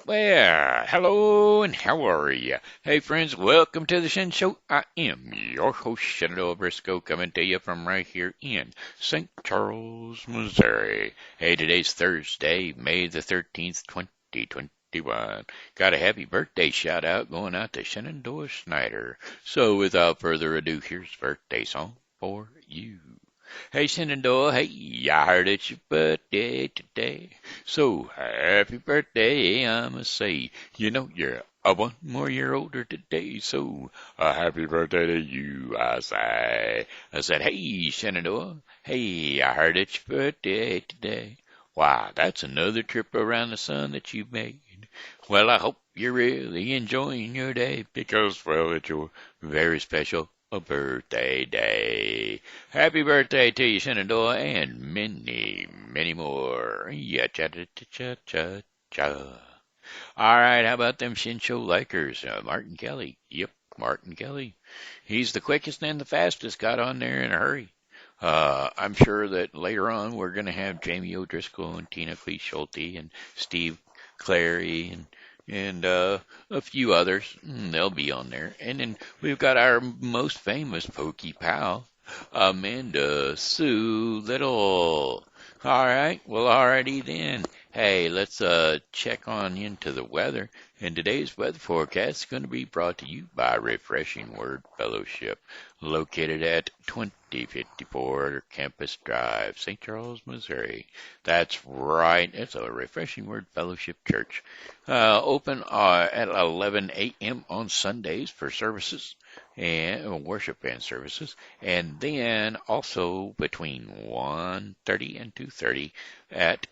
Well, hello and how are you? Hey friends, welcome to the Shen Show. I am your host, Shenandoah Briscoe, coming to you from right here in St. Charles, Missouri. Hey, today's Thursday, May the 13th, 2021. Got a happy birthday shout out going out to Shenandoah Snyder. So without further ado, here's birthday song for you. Hey Shenandoah, hey, I heard it's your birthday today. So happy birthday, I must say. You know you're a one more year older today, so a happy birthday to you, I say. I said, hey Shenandoah, hey, I heard it's your birthday today. Wow, that's another trip around the sun that you've made. Well, I hope you're really enjoying your day because, well, it's your very special a birthday day. Happy birthday to you, Shenandoah, and many, many more. Yeah, cha cha cha cha cha. All right, how about them Shen Show likers? Martin Kelly. Yep, Martin Kelly. He's the quickest and the fastest. Got on there in a hurry. I'm sure that later on we're going to have Jamie O'Driscoll and Tina Clee Schulte and Steve Clary and a few others. They'll be on there. And then we've got our most famous pokey pal, Amanda Sue Little. All right, well, alrighty then. Hey, let's check on into the weather. And today's weather forecast is going to be brought to you by Refreshing Word Fellowship, located at 2054 Campus Drive, St. Charles, Missouri. That's right. It's a Refreshing Word Fellowship Church. Open at 11 a.m. on Sundays for services and worship and services, and then also between 1:30 and 2:30 at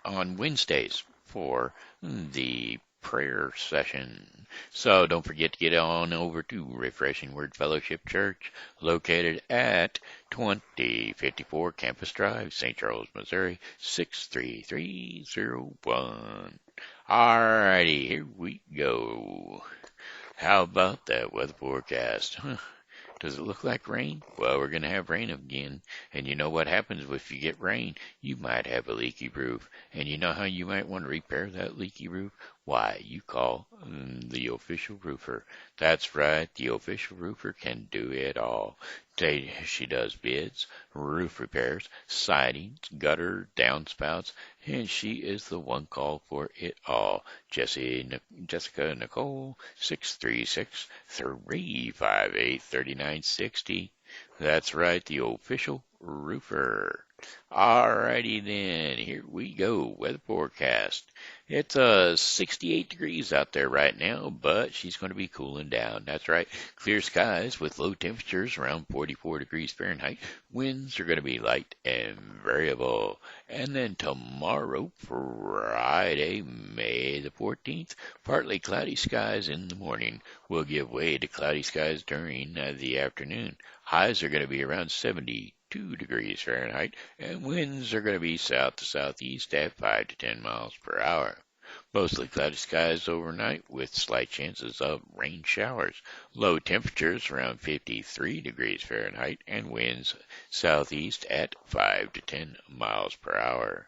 on Wednesdays for the prayer session. So don't forget to get on over to Refreshing Word Fellowship Church, located at 2054 Campus Drive, St. Charles, Missouri, 63301. Alrighty, here we go. How about that weather forecast? Does it look like rain? Well, we're going to have rain again. And you know what happens if you get rain? You might have a leaky roof. And you know how you might want to repair that leaky roof? Why, you call the official roofer. That's right, the official roofer can do it all. She does bids, roof repairs, sidings, gutter, downspouts, and she is the one call for it all. Jessica Nicole, 636-358-3960. That's right, the official roofer. Alrighty then, here we go. Weather forecast. It's 68 degrees out there right now, but she's going to be cooling down. That's right, clear skies with low temperatures around 44 degrees Fahrenheit. Winds are going to be light and variable. And then tomorrow, Friday, May the 14th, partly cloudy skies in the morning will give way to cloudy skies during the afternoon. Highs are going to be around 72 degrees Fahrenheit, and winds are going to be south to southeast at 5 to 10 miles per hour. Mostly cloudy skies overnight with slight chances of rain showers. Low temperatures around 53 degrees Fahrenheit and winds southeast at 5 to 10 miles per hour.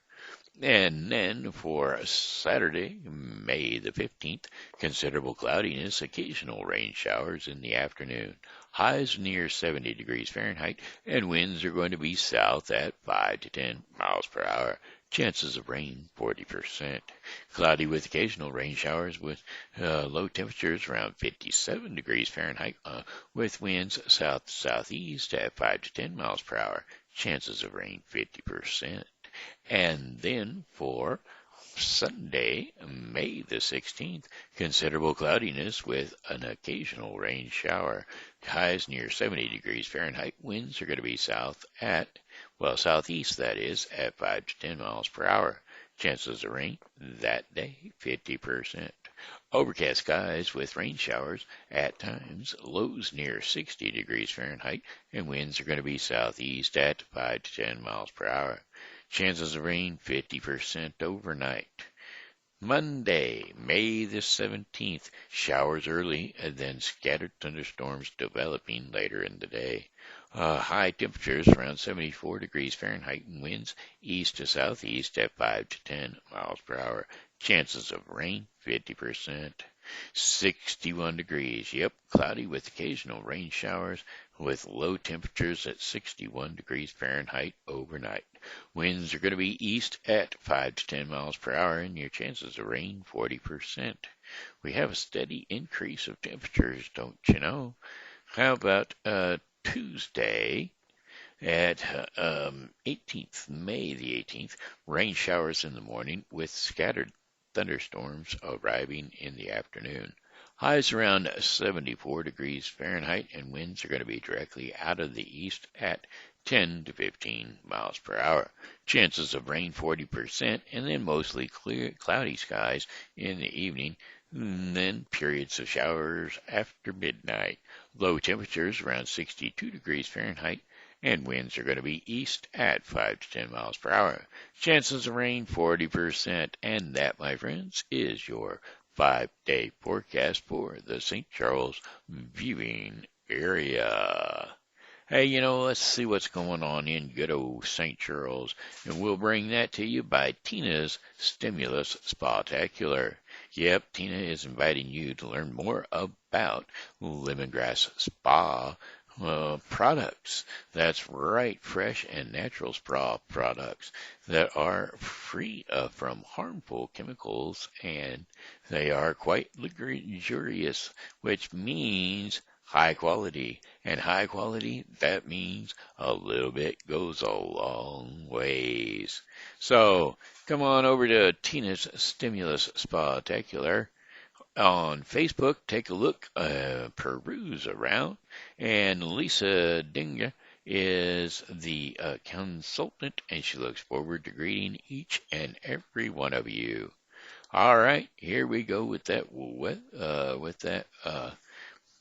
And then for Saturday, May the 15th, considerable cloudiness, occasional rain showers in the afternoon. Highs near 70 degrees Fahrenheit, and winds are going to be south at 5 to 10 miles per hour. Chances of rain, 40%. Cloudy with occasional rain showers with low temperatures around 57 degrees Fahrenheit with winds south to southeast at 5 to 10 miles per hour. Chances of rain, 50%. And then for Sunday, May the 16th, considerable cloudiness with an occasional rain shower. Highs near 70 degrees Fahrenheit. Winds are going to be southeast that is, at 5 to 10 miles per hour. Chances of rain that day, 50%. Overcast skies with rain showers at times. Lows near 60 degrees Fahrenheit, and winds are going to be southeast at 5 to 10 miles per hour. Chances of rain, 50% overnight. Monday, May the 17th, showers early and then scattered thunderstorms developing later in the day. High temperatures around 74 degrees Fahrenheit and winds east to southeast at 5 to 10 miles per hour. Chances of rain, 50%. 61 degrees. Yep, cloudy with occasional rain showers with low temperatures at 61 degrees Fahrenheit overnight. Winds are going to be east at 5 to 10 miles per hour, and your chances of rain, 40%. We have a steady increase of temperatures, don't you know? How about Tuesday? At 18th, May the 18th, rain showers in the morning with scattered thunderstorms arriving in the afternoon. Highs around 74 degrees Fahrenheit, and winds are going to be directly out of the east at 10 to 15 miles per hour. Chances of rain 40%, and then mostly clear, cloudy skies in the evening, and then periods of showers after midnight. Low temperatures around 62 degrees Fahrenheit, and winds are going to be east at 5 to 10 miles per hour. Chances of rain 40%, and that, my friends, is your 5-day forecast for the St. Charles viewing area. Hey, let's see what's going on in good old St. Charles, and we'll bring that to you by Tina's Stimulus Spectacular. Yep, Tina is inviting you to learn more about lemongrass spa products. That's right, fresh and natural spa products that are free from harmful chemicals, and they are quite luxurious, which means high quality. And high quality, that means a little bit goes a long ways. So come on over to Tina's Stimulus Spectacular on Facebook. Take a look, peruse around, and Lisa Dinga is the consultant, and she looks forward to greeting each and every one of you. All right, here we go with that.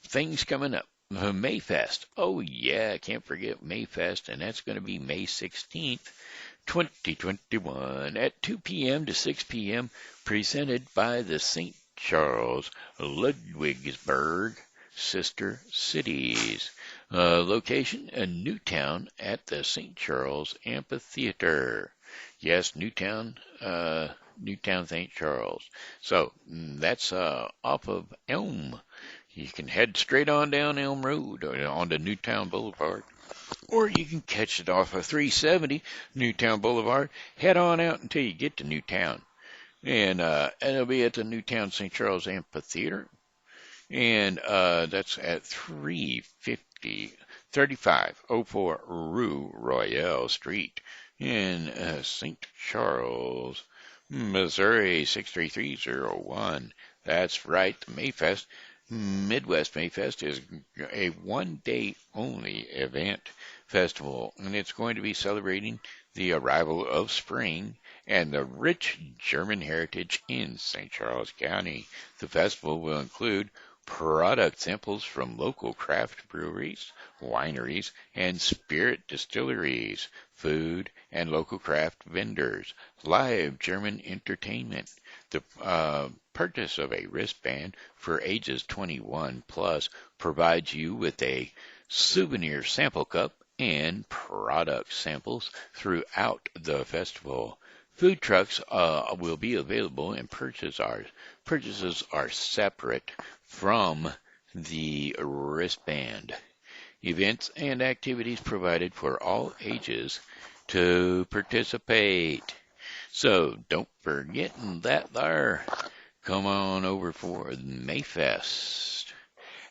Things coming up. Mayfest. Oh yeah, can't forget Mayfest, and that's going to be May 16th. 2021 at 2 p.m. to 6 p.m. presented by the St. Charles Ludwigsburg Sister Cities. Location, Newtown at the St. Charles Amphitheater. Yes, Newtown, St. Charles. So that's off of Elm. You can head straight on down Elm Road or onto Newtown Boulevard, or you can catch it off of 370 Newtown Boulevard. Head on out until you get to Newtown. And it'll be at the Newtown St. Charles Amphitheater. And that's at 3504 Rue Royale Street in St. Charles, Missouri, 63301. That's right, the Mayfest. Midwest Mayfest is a one-day only event festival, and it's going to be celebrating the arrival of spring and the rich German heritage in St. Charles County. The festival will include product samples from local craft breweries, wineries, and spirit distilleries, food and local craft vendors, live German entertainment. The purchase of a wristband for ages 21 plus provides you with a souvenir sample cup and product samples throughout the festival. Food trucks will be available, and purchases are separate from the wristband. Events and activities provided for all ages to participate. So don't forget that there. Come on over for Mayfest.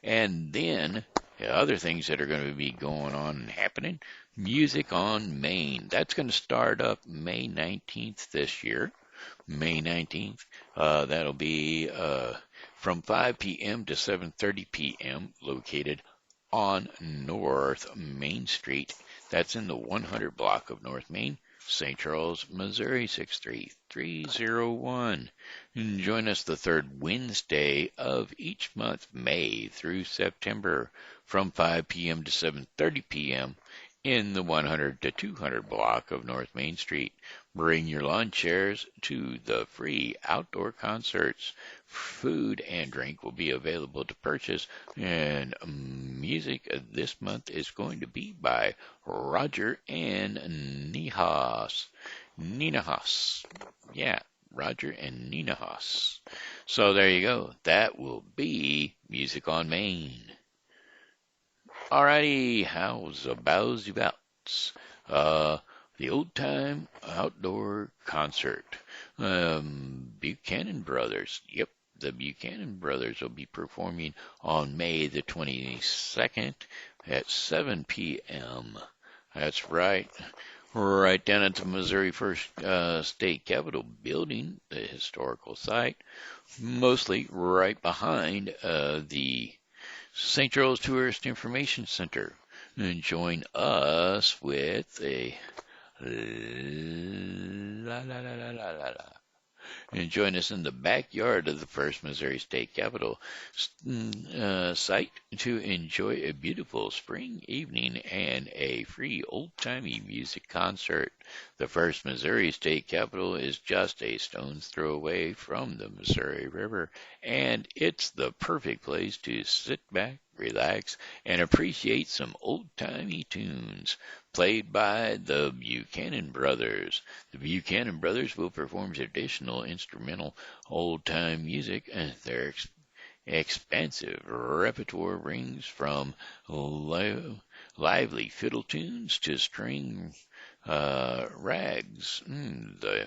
And then the other things that are going to be going on and happening, Music on Main. That's going to start up May 19th this year. May 19th. That'll be from 5 p.m. to 7:30 p.m. located on North Main Street. That's in the 100 block of North Main, St. Charles, Missouri, 63301. Join us the third Wednesday of each month, May through September, from 5 p.m. to 7:30 p.m. in the 100 to 200 block of North Main Street. Bring your lawn chairs to the free outdoor concerts. Food and drink will be available to purchase, and music this month is going to be by Roger and Nina Haas. Yeah, Roger and Nina Haas. So there you go. That will be Music on Main. Alrighty, how's about the bouts? The old time outdoor concert. Buchanan Brothers. Yep, the Buchanan Brothers will be performing on May the 22nd at 7 p.m. That's right. Right down at the Missouri First State Capitol building, the historical site, mostly right behind the St. Charles Tourist Information Center. And join us with a la la la la la la la. And join us in the backyard of the First Missouri State Capitol site to enjoy a beautiful spring evening and a free old-timey music concert. The First Missouri State Capitol is just a stone's throw away from the Missouri River, and it's the perfect place to sit back, relax, and appreciate some old-timey tunes played by the Buchanan Brothers. The Buchanan Brothers will perform traditional instrumental old-time music, and their expansive repertoire rings from lively fiddle tunes to string rags,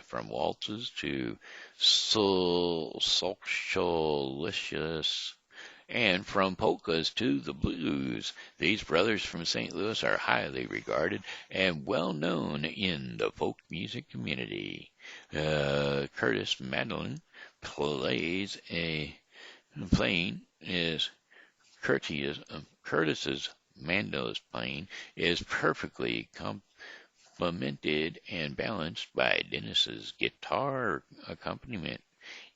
from waltzes to socialicious, and from polkas to the blues. These brothers from St. Louis are highly regarded and well known in the folk music community. Curtis Madeline Curtis's mandolin playing is perfectly complemented and balanced by Dennis's guitar accompaniment.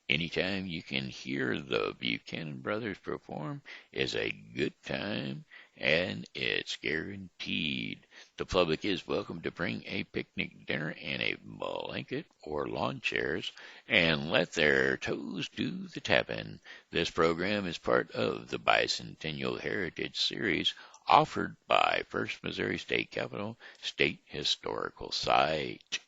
Anytime you can hear the Buchanan Brothers perform is a good time, and it's guaranteed. The public is welcome to bring a picnic dinner and a blanket or lawn chairs and let their toes do the tapping. This program is part of the Bicentennial Heritage Series offered by First Missouri State Capitol State Historical Site.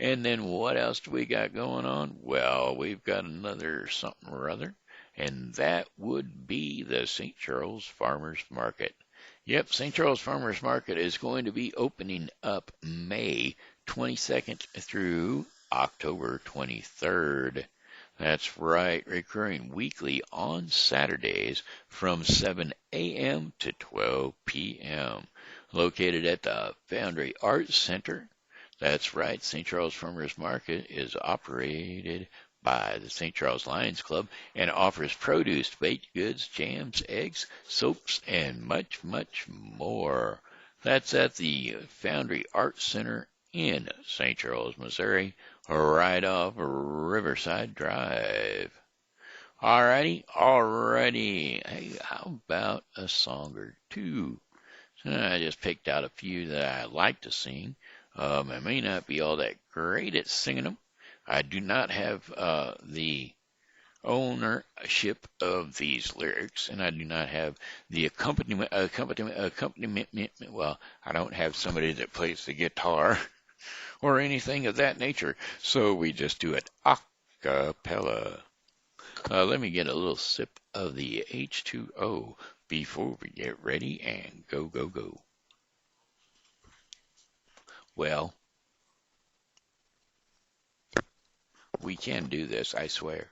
And then what else do we got going on? Well, we've got another something or other, and that would be the St. Charles Farmers Market. Yep, St. Charles Farmers Market is going to be opening up May 22nd through October 23rd. That's right, recurring weekly on Saturdays from 7 a.m. to 12 p.m. Located at the Foundry Arts Center. That's right, St. Charles Farmers Market is operated by the St. Charles Lions Club and offers produce, baked goods, jams, eggs, soaps, and much, much more. That's at the Foundry Arts Center in St. Charles, Missouri, right off Riverside Drive. Alrighty. Hey, how about a song or two? So I just picked out a few that I like to sing. I may not be all that great at singing them. I do not have the ownership of these lyrics, and I do not have the accompaniment. Well, I don't have somebody that plays the guitar or anything of that nature, so we just do it a cappella. Let me get a little sip of the H2O before we get ready and go, go, go. Well, we can do this, I swear.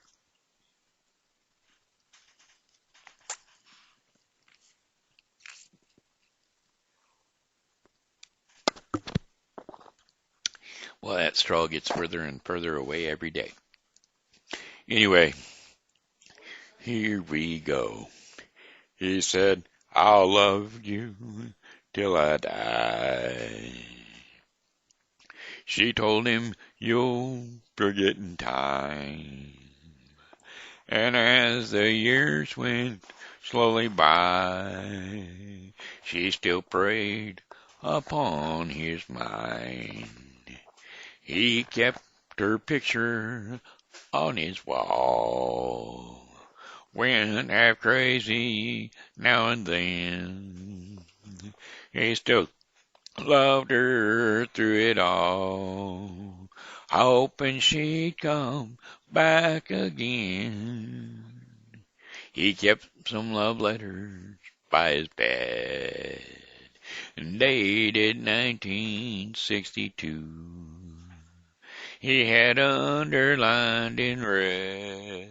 Well, that straw gets further and further away every day. Anyway, here we go. He said, I'll love you till I die. She told him, you'll forget in time. And as the years went slowly by, she still preyed upon his mind. He kept her picture on his wall, went half crazy now and then. He still loved her through it all. hoping she'd come back again. He kept some love letters by his bed, dated 1962. He had underlined in red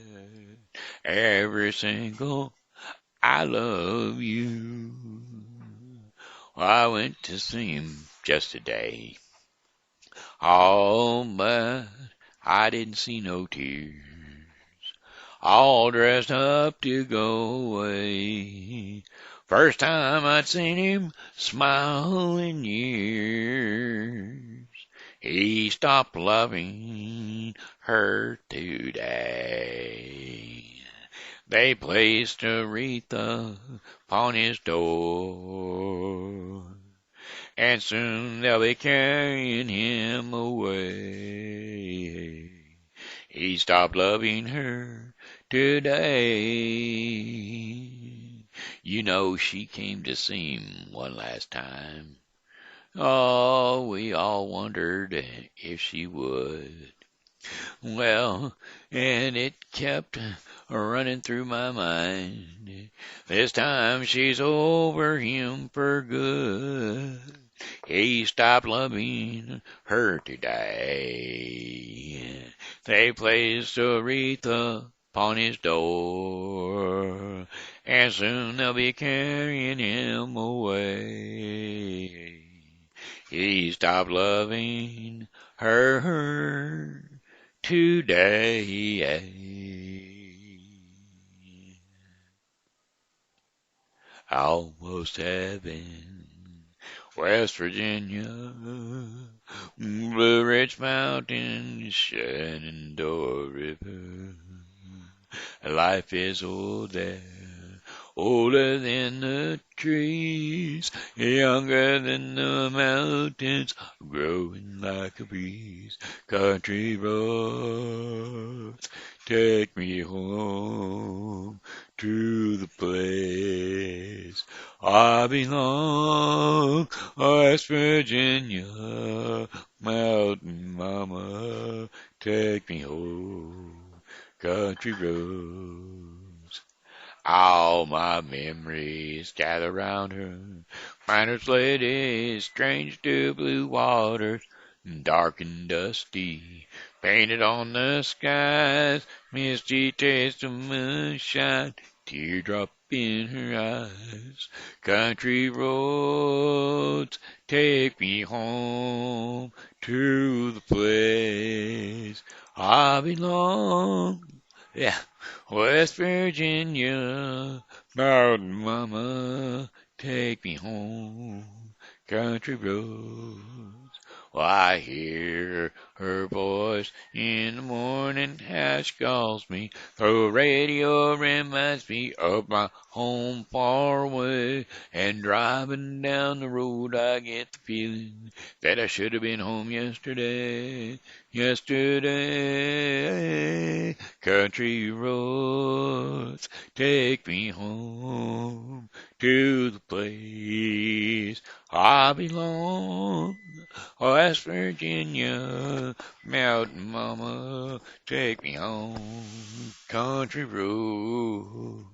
every single I love you. I went to see him just today. Oh, but I didn't see no tears. All dressed up to go away. First time I'd seen him smile in years. He stopped loving her today. They placed a wreath upon his door, and soon they'll be carrying him away. He stopped loving her today. You know, she came to see him one last time. Oh, we all wondered if she would. Well, and it kept running through my mind. This time she's over him for good. He stopped loving her today. They placed a wreath upon his door, and soon they'll be carrying him away. He stopped loving her today. Almost heaven, West Virginia, Blue Ridge Mountain, Shenandoah River. Life is old there, older than the trees, younger than the mountains, growing like a breeze. Country roads, take me home to the place I belong. West Virginia, mountain mama, take me home. Country roads. All my memories gather round her. Miner's lady, strange to blue waters, dark and dusty, painted on the skies, misty taste of moonshine, teardrop in her eyes. Country roads, take me home to the place I belong. Yeah, West Virginia, mountain mama, take me home, country roads. Well, I hear her voice in the morning as she calls me. The radio reminds me of my home far away. And driving down the road, I get the feeling that I should have been home yesterday. Yesterday, country roads, take me home to the place I belong. West Virginia, mountain mama, take me home. Country roads,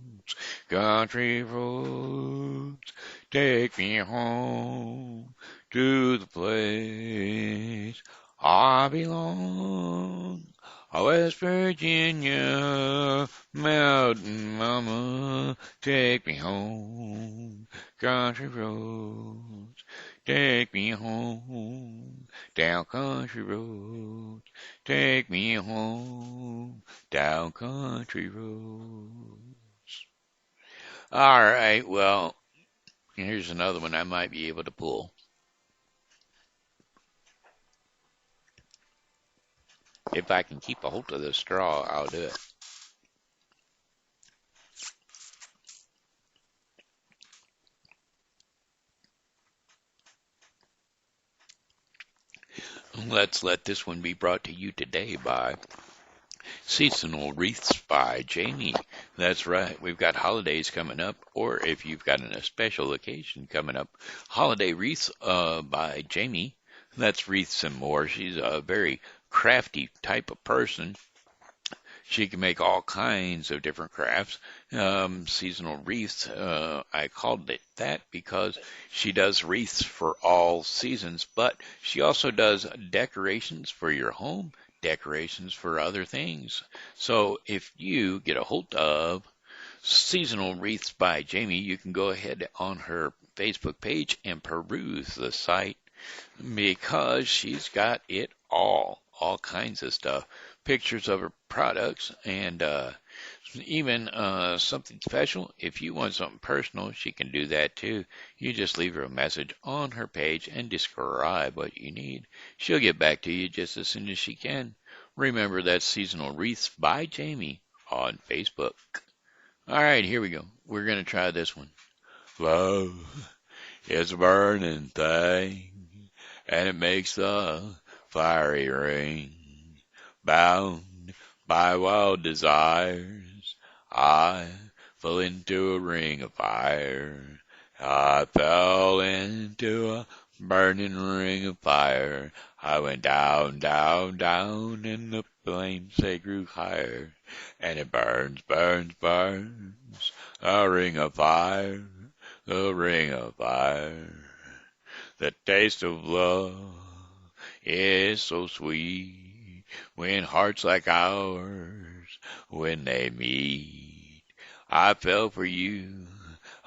take me home to the place I belong. West Virginia, mountain mama, take me home. Country roads, take me home. Down country roads, take me home. Down country roads. All right, well, here's another one I might be able to pull. If I can keep a hold of the straw, I'll do it. Let's let this one be brought to you today by Seasonal Wreaths by Jamie. That's right, we've got holidays coming up, or if you've got a special occasion coming up, Holiday Wreaths by Jamie. That's Wreaths and More. She's a very crafty type of person, she can make all kinds of different crafts. Seasonal wreaths, I called it that because she does wreaths for all seasons, but she also does decorations for your home, decorations for other things. So if you get a hold of Seasonal Wreaths by Jamie, you can go ahead on her Facebook page and peruse the site because she's got it all kinds of stuff, pictures of her products, and even something special. If you want something personal, she can do that too. You just leave her a message on her page and describe what you need. She'll get back to you just as soon as she can. Remember, that's Seasonal Wreaths by Jamie on Facebook. All right, here we go. We're going to try this one. Love is a burning thing, and it makes the fiery ring. Bound by wild desires, I fell into a ring of fire. I fell into a burning ring of fire. I went down, down, down, and the flames they grew higher. And it burns, burns, burns, a ring of fire, the ring of fire. The taste of love is so sweet when hearts like ours, when they meet. I fell for you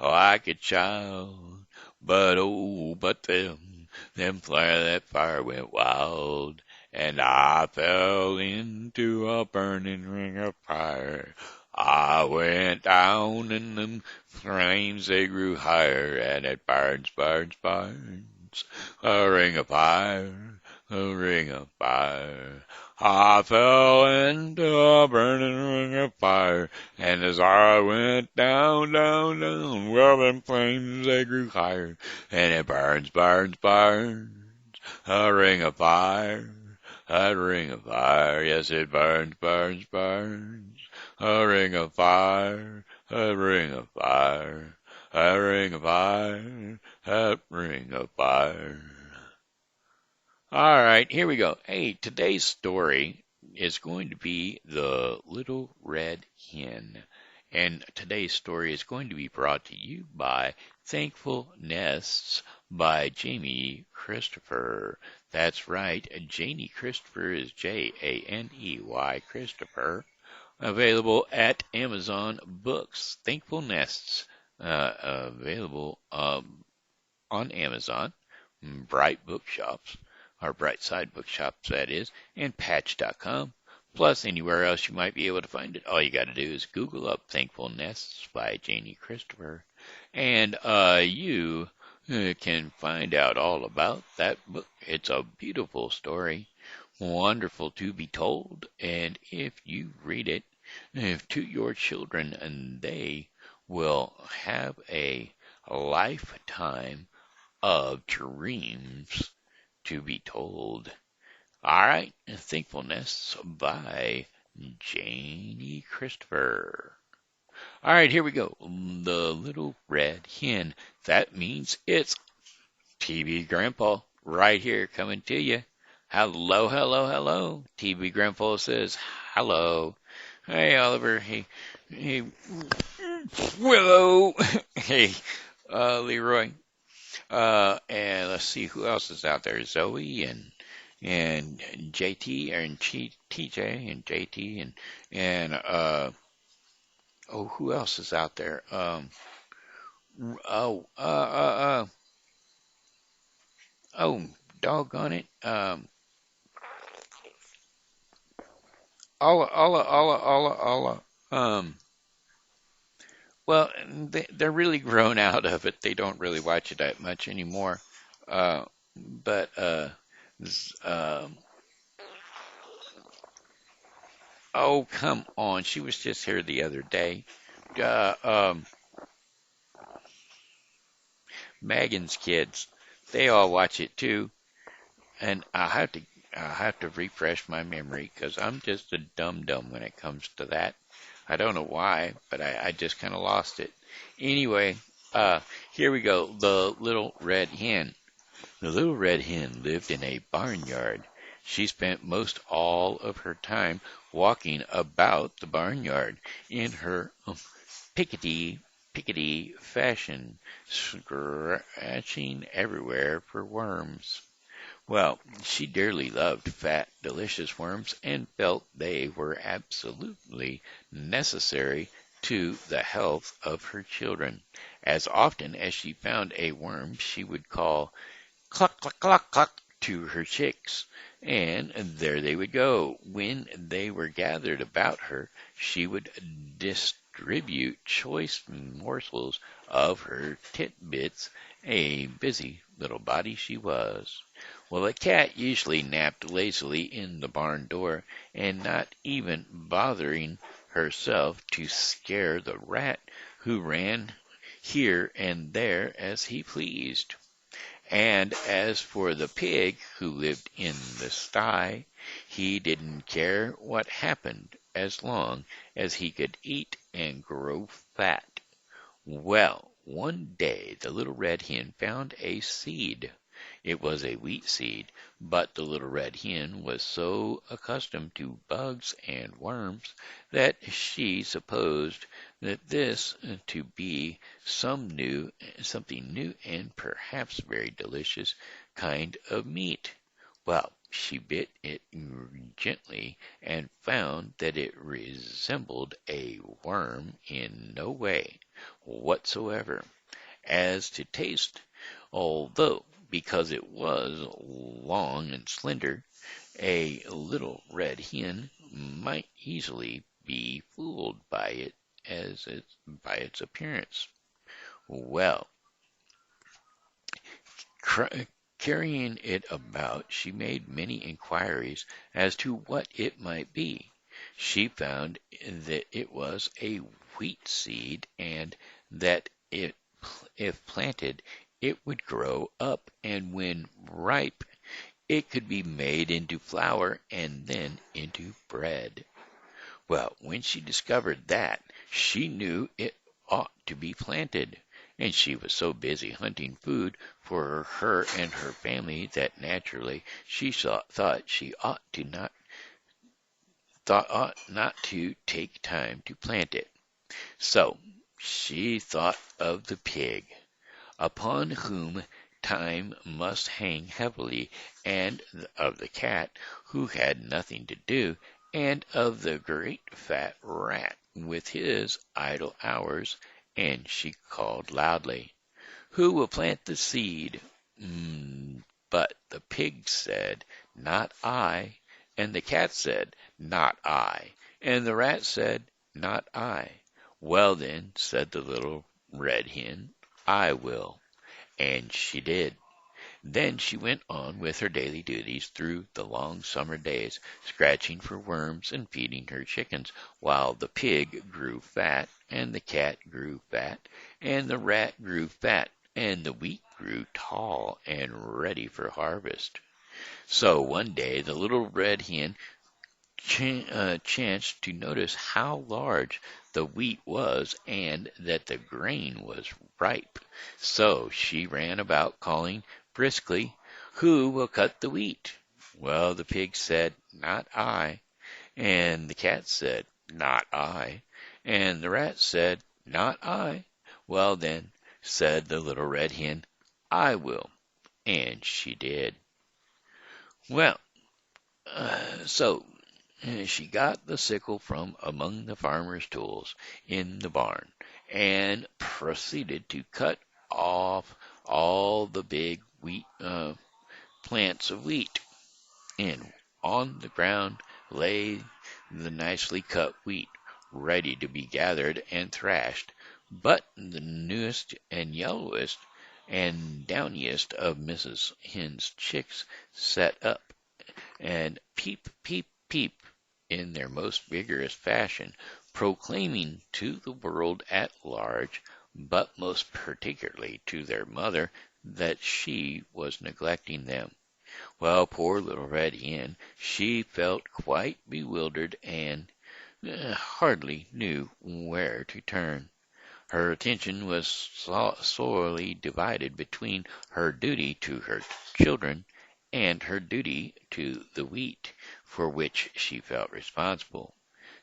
like a child, but oh, but them flare that fire went wild, and I fell into a burning ring of fire. I went down, and them flames they grew higher, and it burns, burns, burns, a ring of fire, a ring of fire. I fell into a burning ring of fire, and as I went down, down, down, well, them flames they grew higher, and it burns, burns, burns, a ring of fire, a ring of fire. Yes, it burns, burns, burns, a ring of fire, a ring of fire, a ring of fire, a ring of fire. All right, here we go. Hey, today's story is going to be the Little Red Hen. And today's story is going to be brought to you by Thankful Nests by Jamie Christopher. That's right, Janie Christopher is Janey Christopher. Available at Amazon Books. Thankful Nests, available on Amazon, Bright Bookshops, or Brightside Bookshops, that is, and Patch.com, plus anywhere else you might be able to find it. All you got to do is Google up Thankful Nests by Janie Christopher, and you can find out all about that book. It's a beautiful story, wonderful to be told, and if you read it to your children, and they will have a lifetime of dreams to be told. All right, Thankfulness by Janie Christopher. All right, here we go. The Little Red Hen. That means it's TV Grandpa right here coming to you. Hello, hello, hello. TV Grandpa says hello. Hey, Oliver. Hey, Willow. Hey, Leroy. And let's see who else is out there. Zoe and JT and TJ and JT and who else is out there? Doggone it. Alla. Well, they're really grown out of it. They don't really watch it that much anymore. But oh, come on. She was just here the other day. Megan's kids, they all watch it too. And I have to refresh my memory because I'm just a dum-dum when it comes to that. I don't know why, but I just kind of lost it. Anyway, here we go. The Little Red Hen. The Little Red Hen lived in a barnyard. She spent most all of her time walking about the barnyard in her pickety fashion, scratching everywhere for worms. Well, she dearly loved fat, delicious worms and felt they were absolutely necessary to the health of her children. As often as she found a worm, she would call cluck, cluck, cluck, cluck to her chicks, and there they would go. When they were gathered about her, she would distribute choice morsels of her titbits. A busy little body she was. Well, the cat usually napped lazily in the barn door, and not even bothering herself to scare the rat, who ran here and there as he pleased. And as for the pig who lived in the sty, he didn't care what happened as long as he could eat and grow fat. Well, one day the little red hen found a seed. It was a wheat seed, but the little red hen was so accustomed to bugs and worms that she supposed that this to be something new and perhaps very delicious kind of meat. Well, she bit it gently and found that it resembled a worm in no way whatsoever as to taste, although because it was long and slender, a little red hen might easily be fooled by by its appearance. Well, carrying it about, she made many inquiries as to what it might be. She found that it was a wheat seed, and that if planted, it would grow up, and when ripe, it could be made into flour and then into bread. Well, when she discovered that, she knew it ought to be planted, and she was so busy hunting food for her and her family that naturally she thought she ought not to take time to plant it. So she thought of the pig, upon whom time must hang heavily, and of the cat, who had nothing to do, and of the great fat rat, with his idle hours, and she called loudly, "Who will plant the seed?" But the pig said, "Not I," and the cat said, "Not I," and the rat said, "Not I." "Well, then," said the little red hen, "I will." And she did. Then she went on with her daily duties through the long summer days, scratching for worms and feeding her chickens, while the pig grew fat, and the cat grew fat, and the rat grew fat, and the wheat grew tall and ready for harvest. So one day the little red hen chanced to notice how large the wheat was, and that the grain was ripe. So she ran about calling briskly, "Who will cut the wheat?" Well, the pig said, "Not I," and the cat said, "Not I," and the rat said, "Not I." "Well, then," said the little red hen, "I will." And she did. Well, so she got the sickle from among the farmer's tools in the barn, and proceeded to cut off all the big plants of wheat, and on the ground lay the nicely cut wheat, ready to be gathered and thrashed. But the newest and yellowest and downiest of Mrs. Hen's chicks sat up, and peep, peep, peep, in their most vigorous fashion, proclaiming to the world at large, but most particularly to their mother, that she was neglecting them. Well, poor Little Red Hen, she felt quite bewildered, and hardly knew where to turn. Her attention was sorely divided between her duty to her children and her duty to the wheat, for which she felt responsible.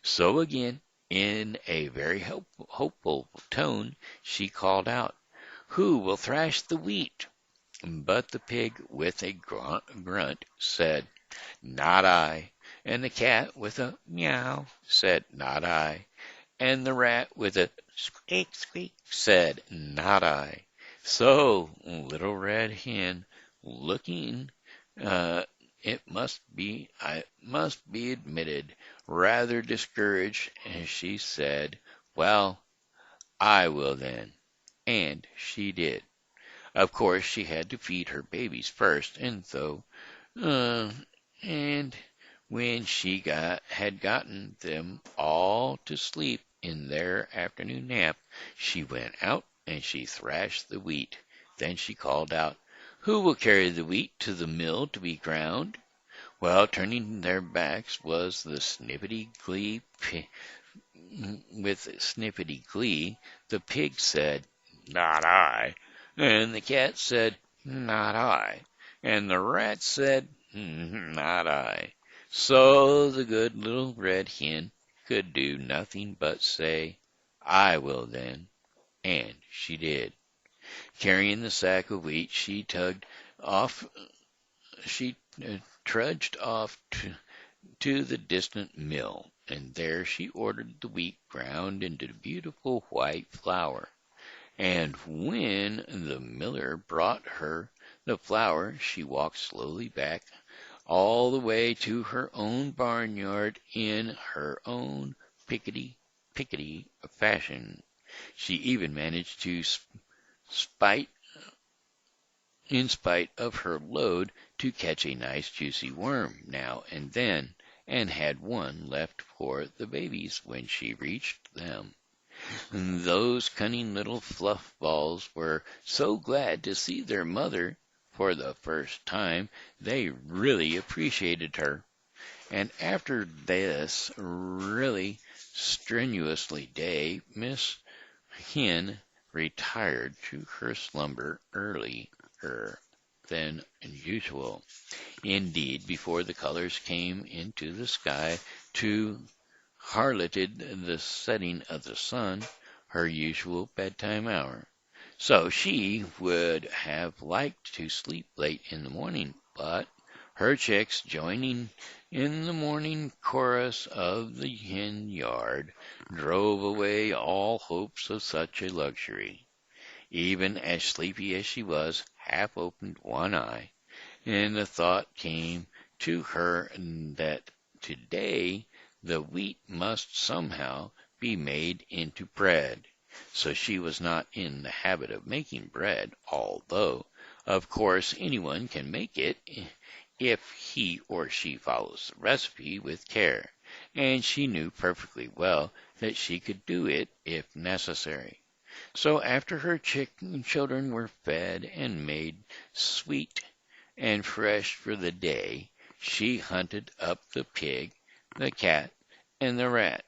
So again, in a very hopeful tone, she called out, "Who will thrash the wheat?" But the pig, with a grunt, said, "Not I." And the cat, with a meow, said, "Not I." And the rat, with a squeak, squeak, said, "Not I." So Little Red Hen, looking, it must be admitted, rather discouraged, and she said, "Well, I will then." And she did. Of course, she had to feed her babies first, uh, and when she had gotten them all to sleep in their afternoon nap, she went out and she thrashed the wheat. Then she called out, "Who will carry the wheat to the mill to be ground?" Well, turning their backs was the snippety glee, the pig said, "Not I." And the cat said, "Not I." And the rat said, "Not I." So the good little red hen could do nothing but say, "I will then." And she did. Carrying the sack of wheat, she trudged off to the distant mill, and there she ordered the wheat ground into beautiful white flour. And when the miller brought her the flour, she walked slowly back all the way to her own barnyard in her own pickety fashion. She even managed to spite in spite of her load, to catch a nice juicy worm now and then, and had one left for the babies when she reached them. Those cunning little fluff balls were so glad to see their mother for the first time, they really appreciated her. And after this really strenuously day, Miss Hen retired to her slumber earlier than usual. Indeed, before the colors came into the sky to harloted the setting of the sun, her usual bedtime hour. So she would have liked to sleep late in the morning, but her chicks, joining in the morning chorus of the hen yard, drove away all hopes of such a luxury. Even as sleepy as she was, half opened one eye, and the thought came to her that today the wheat must somehow be made into bread. So she was not in the habit of making bread, although, of course, anyone can make it if he or she follows the recipe with care, and she knew perfectly well that she could do it if necessary. So after her children were fed and made sweet and fresh for the day, she hunted up the pig, the cat, and the rat,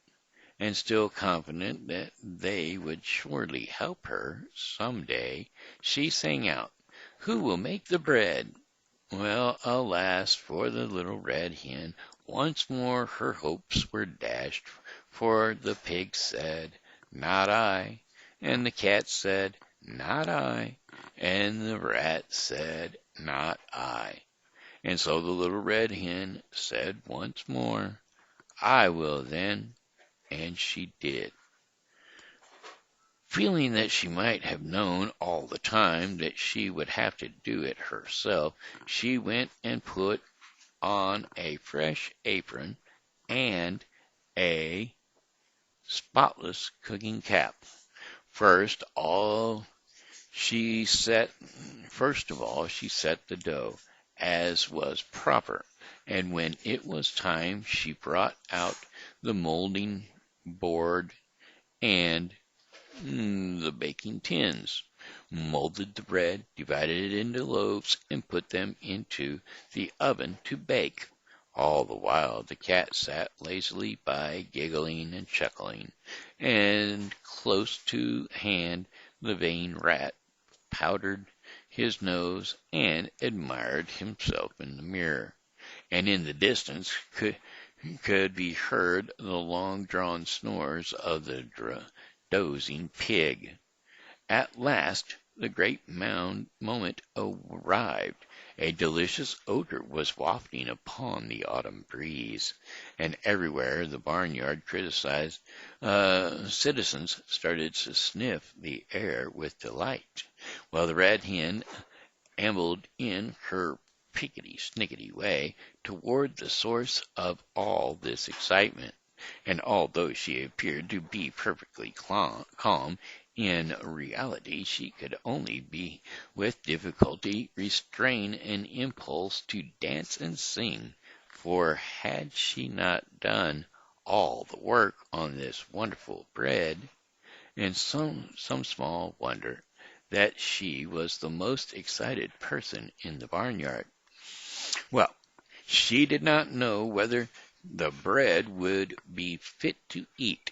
and still confident that they would surely help her some day, she sang out, "Who will make the bread?" Well, alas for the little red hen, once more her hopes were dashed, for the pig said, "Not I," and the cat said, "Not I," and the rat said, "Not I." And so the little red hen said once more, "I will then," and she did. Feeling that she might have known all the time that she would have to do it herself, she went and put on a fresh apron and a spotless cooking cap. First of all, she set the dough, as was proper, and when it was time, she brought out the molding board and the baking tins, molded the bread, divided it into loaves, and put them into the oven to bake. All the while the cat sat lazily by, giggling and chuckling, and close to hand the vain rat powdered his nose and admired himself in the mirror. And in the distance could be heard the long-drawn snores of the dozing pig. At last the great moment arrived. A delicious odor was wafting upon the autumn breeze, and everywhere the barnyard criticized citizens started to sniff the air with delight, while the red hen ambled in her pickety-snickety way toward the source of all this excitement. And although she appeared to be perfectly calm, in reality she could only be with difficulty restrain an impulse to dance and sing, for had she not done all the work on this wonderful bread? And some small wonder that she was the most excited person in the barnyard. Well, she did not know whether the bread would be fit to eat.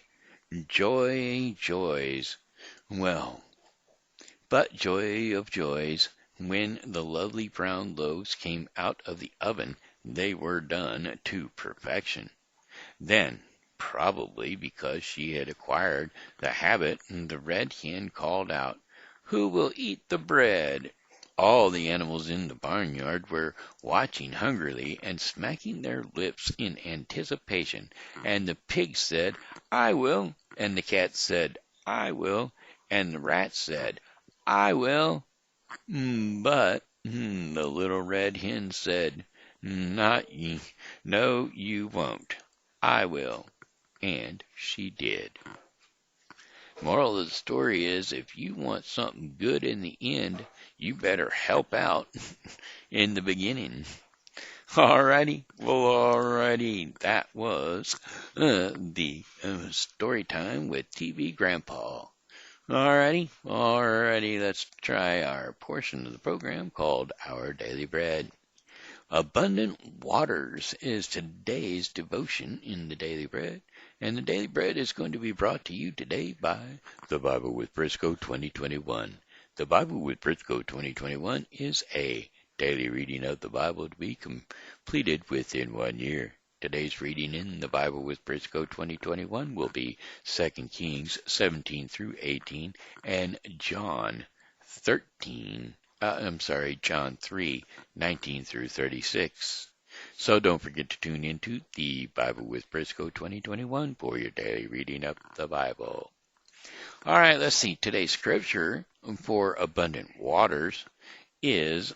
Joys! Well, but joy of joys, when the lovely brown loaves came out of the oven, they were done to perfection. Then, probably because she had acquired the habit, the red hen called out, "Who will eat the bread?" All the animals in the barnyard were watching hungrily and smacking their lips in anticipation, and the pig said, "I will," and the cat said, "I will," and the rat said, "I will." But the little red hen said, "Not ye. No, you won't. I will." And she did. Moral of the story is, if you want something good in the end, you better help out in the beginning. Alrighty, that was the story time with TV Grandpa. Alrighty, let's try our portion of the program called Our Daily Bread. Abundant waters is today's devotion in the Daily Bread, and the Daily Bread is going to be brought to you today by the Bible with Briscoe 2021. The Bible with Briscoe 2021 is a daily reading of the Bible to be completed within 1 year. Today's reading in the Bible with Briscoe 2021 will be 2 Kings 17 through 18 and John 3, 19 through 36. So don't forget to tune into the Bible with Briscoe 2021 for your daily reading of the Bible. All right, let's see. Today's scripture for abundant waters is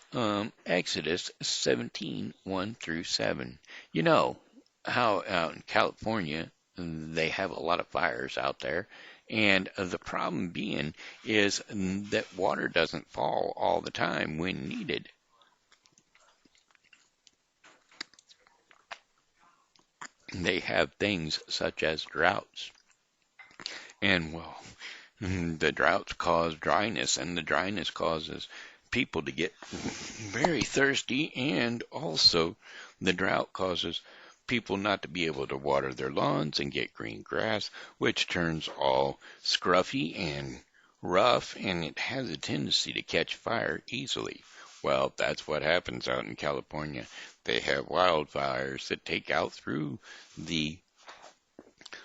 Exodus 17, 1 through 7. You know how out in California they have a lot of fires out there, and the problem being is that water doesn't fall all the time when needed. They have things such as droughts. And, well, the droughts cause dryness, and the dryness causes people to get very thirsty, and also the drought causes people not to be able to water their lawns and get green grass, which turns all scruffy and rough, and it has a tendency to catch fire easily. Well, that's what happens out in California. They have wildfires that take out through the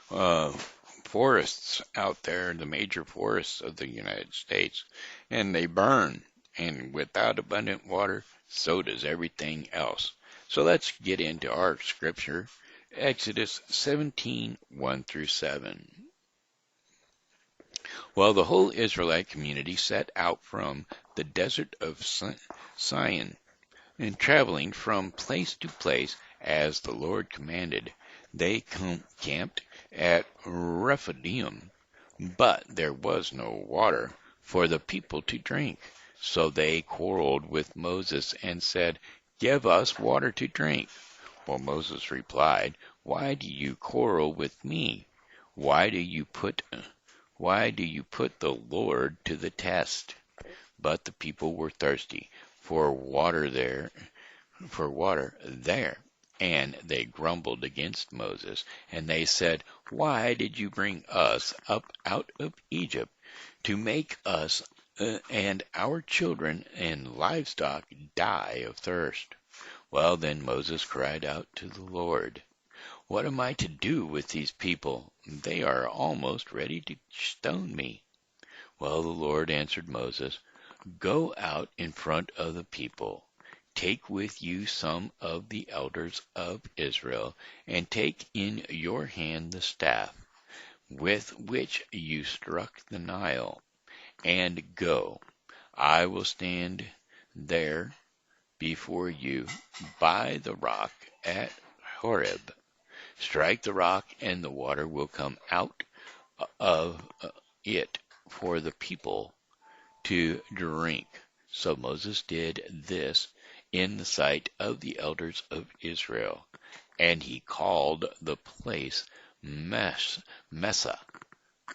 forests out there, the major forests of the United States, and they burn. And without abundant water, so does everything else. So let's get into our scripture, Exodus 17, 1 through 7. Well, the whole Israelite community set out from the desert of Sinai, and traveling from place to place as the Lord commanded. They camped at Rephidim, but there was no water for the people to drink. So they quarreled with Moses and said, "Give us water to drink." Well, Moses replied, "Why do you quarrel with me? Why do you put the Lord to the test?" But the people were thirsty for water there, and they grumbled against Moses, and they said, "Why did you bring us up out of Egypt to make us and our children and livestock die of thirst. Well, then Moses cried out to the Lord, what am I to do with these people? They are almost ready to stone me. Well, the Lord answered Moses, go out in front of the people. Take with you some of the elders of Israel, and take in your hand the staff with which you struck the Nile, and go. I will stand there before you by the rock at Horeb. Strike the rock, and the water will come out of it for the people to drink. So Moses did this in the sight of the elders of Israel, and he called the place Mesa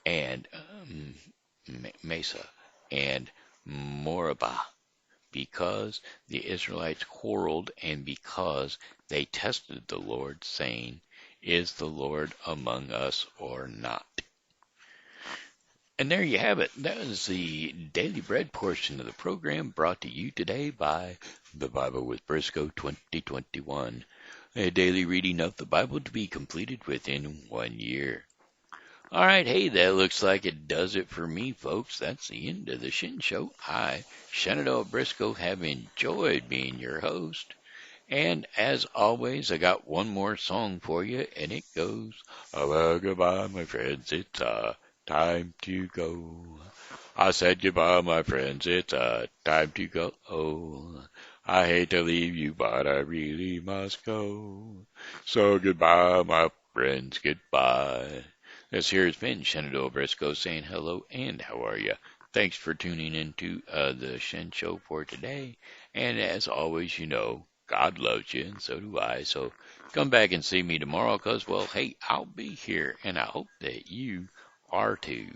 and Mesa and Morabah, because the Israelites quarreled and because they tested the Lord, saying, is the Lord among us or not? And there you have it. That is the Daily Bread portion of the program, brought to you today by The Bible with Briscoe 2021, a daily reading of the Bible to be completed within 1 year. All right, hey, that looks like it does it for me, folks. That's the end of the Shen Show. I, Shenandoah Briscoe, have enjoyed being your host. And as always, I got one more song for you, and it goes, oh, well, goodbye, my friends, it's time to go. I said goodbye, my friends, it's time to go. Oh, I hate to leave you, but I really must go. So goodbye, my friends, goodbye. This here has been Shenandoah Briscoe saying hello and how are you? Thanks for tuning into the Shen Show for today. And as always, you know, God loves you, and so do I. So come back and see me tomorrow because, well, hey, I'll be here, and I hope that you are too.